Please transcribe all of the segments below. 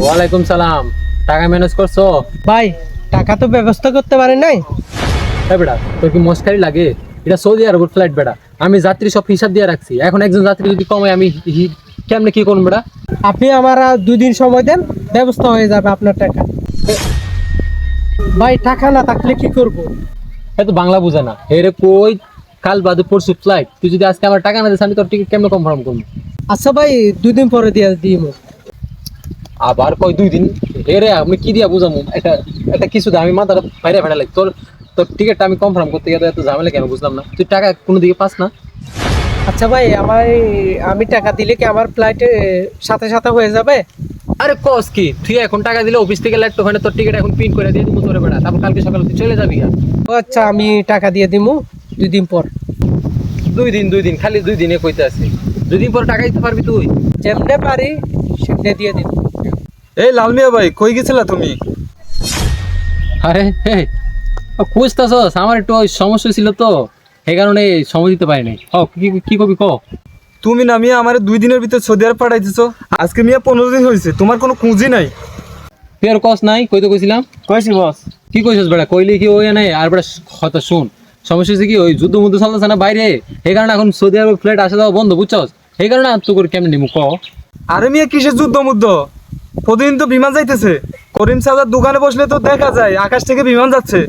ওয়ালাইকুম সালাম। টাকা ম্যানেজ করছো? ভাই টাকা তো ব্যবস্থা করতে পারেন নাই। হ্যাঁ বেটা, তোর কি মস্কারি লাগে? এটা সৌদি আরবের ফ্লাইট বেটা, আমি যাত্রী সব হিসাব দিয়ে রাখছি। এখন একজন যাত্রী যদি কমে আমি কেমনে কি করবো বেটা? আপনি আমার আর 2 দিন সময় দেন, ব্যবস্থা হয়ে যাবে আপনার টাকা। ভাই টাকা না থাকলে কি করব? এত বাংলা বুঝে না রে কই। কাল বাদে পরশু ফ্লাইট, তুই যদি আজকে আমার টাকা না দিস আমি তোর টিকিট কেমনে কনফার্ম করবো? আচ্ছা ভাই 2 দিন পরে দিয়ে দিই। আবার কই 2 দিন? রে আমি কি দিয়া বুঝামু? এটা এটা কিছু দে, আমি মাথাটা বাইরে ফেলা লাগে। তোর তোর টিকিটটা আমি কনফার্ম করতে গিয়ে তো এত ঝামেলা কেন বুঝলাম না। তুই টাকা কোনো দিকে পাস না? আচ্ছা ভাই আমি টাকা দিলে কি আমার ফ্লাইটে সাথে সাথে হয়ে যাবে? আরে কস কি, তুই এখন টাকা দিলে অফিস থেকে লেট ওখানে তোর টিকিট এখন প্রিন্ট করে দিয়ে দিবো তোরে বেটা, তারপর কালকে সকালে তুই চলে যাবি। ও আচ্ছা, আমি টাকা দিয়ে দিমু 2 দিন পর। 2 দিন খালি 2 দিনে কইতে আছে? 2 দিন পর টাকা দিতে পারবি তুই? যেমনে পারি সেমনে দিয়ে দিন। এই লাল মিয়া ভাই, কই গেছিলা তুমি? আরে হে, খুঁজতেছস? আমার একটু ওই সমস্যা ছিল তো, এই কারণে সময় দিতে পারি নাই। কি কি কবি ক? তুমি না মিয়া আমার 2 দিনের ভিতর সৌদি আরব পাঠাইতেছো। আজকে মিয়া 15 দিন হয়েছে, তোমার কোনো কুঁজি নাই। তুই আর কস নাই? কইতে কইছিলাম। কইছি বস। কি কইছস বেটা? কইলি কি ওই নাই আর বেটা কথা শুন। সমস্যা হচ্ছে কি, ওই যুদ্ধ মুদ্ধ চলতেছে না বাইরে, এই কারণে এখন সৌদি আরব ফ্লাইট আসা যাওয়া বন্ধ, বুঝছস? এই কারণে আর তো করে কেমন নিমু ক? আরে মিয়া কিসের যুদ্ধ মুদ্ধ? প্রতিদিন তো বিমান যাইতেছে। করিম সাজার দোকানে বসলে তো দেখা যায় আকাশ থেকে বিমান যাচ্ছে।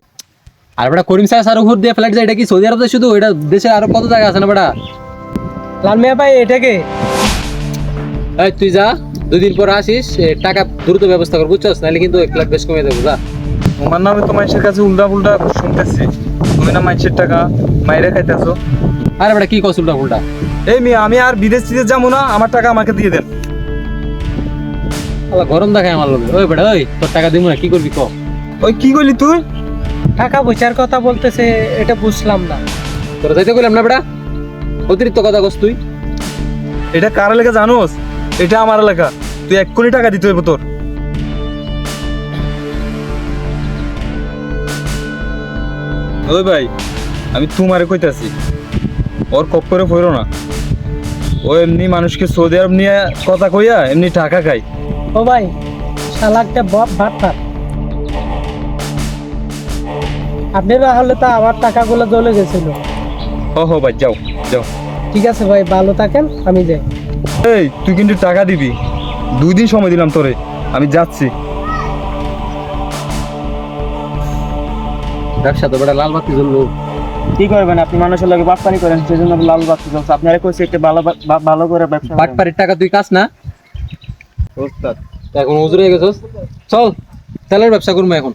আর বেটা করিম সাহেব উপর দিয়ে ফ্লাইট যায়, এটা কি সৌদি আরবে শুধু? এটা দেশে আরো কত জায়গা আছে না বেটা? লাল মিয়া ভাই এটাকে এই তুই যা, 2 দিন পর আসিস, টাকা দ্রুত ব্যবস্থা কর, বুঝছস? নাহলে কিন্তু 1 লাখ বেশ কমে দেবো। যা। তোমার নামে তো মানুষের কাছে উল্টা পুল্টা শুনতেছি। তুমি না মানুষের টাকা মাইরে খাইতেছো। আরে বেটা কি কস উল্টা ফুলটা? এই মিয়া, আমি আর বিদেশ টিদেশ যাবো না, আমার টাকা আমাকে দিয়ে দেন। আল্লাহ গরম দেখায় আমার লোকে। ওই বেটা ওই, তোর টাকা দিব না, কি করবি ক? ওই কি কইলি তুই? টাকা পয়সার কথা বলতেছে, এটা বুঝলাম না। তোর যাইতে কইলাম না বেটা, অতিরিক্ত কথা কস তুই। এটা কার এলাকা জানোস? এটা আমার এলাকা। তুই 1 কোটি টাকা দিতে হইব তোর। ওই ভাই, আমি তোমারে কইতাছি, ওর কপ করে ফইরো না। ও এমনি মানুষকে সৌদি আরব নিয়ে কথা কইয়া এমনি টাকা খায়। ও ভাই শালাকটা বাটপার। আপনি না হলে তো আমার টাকাগুলো চলে গেছিল। হো ভাই, যাও যাও। ঠিক আছে ভাই, ভালো থাকেন, আমি যাই। এই তুই কিন্তু টাকা দিবি। 2 দিন সময় দিলাম তোরে, আমি যাচ্ছি। ব্যবসা তো বেটা লাল বাতি জ্বললো। কি করবেন আপনি? মানুষের লগে বাটপারি করেন, সেজন্য লাল বাতি জ্বলছে। আপনারা কইছে একটা ভালো করে ব্যবসা করেন। বাটপাড়ির টাকা তুই কাস না? ওস্তাদ, তা এখন হুজুর হয়ে গেছস, চল তেলের ব্যবসা করবো এখন।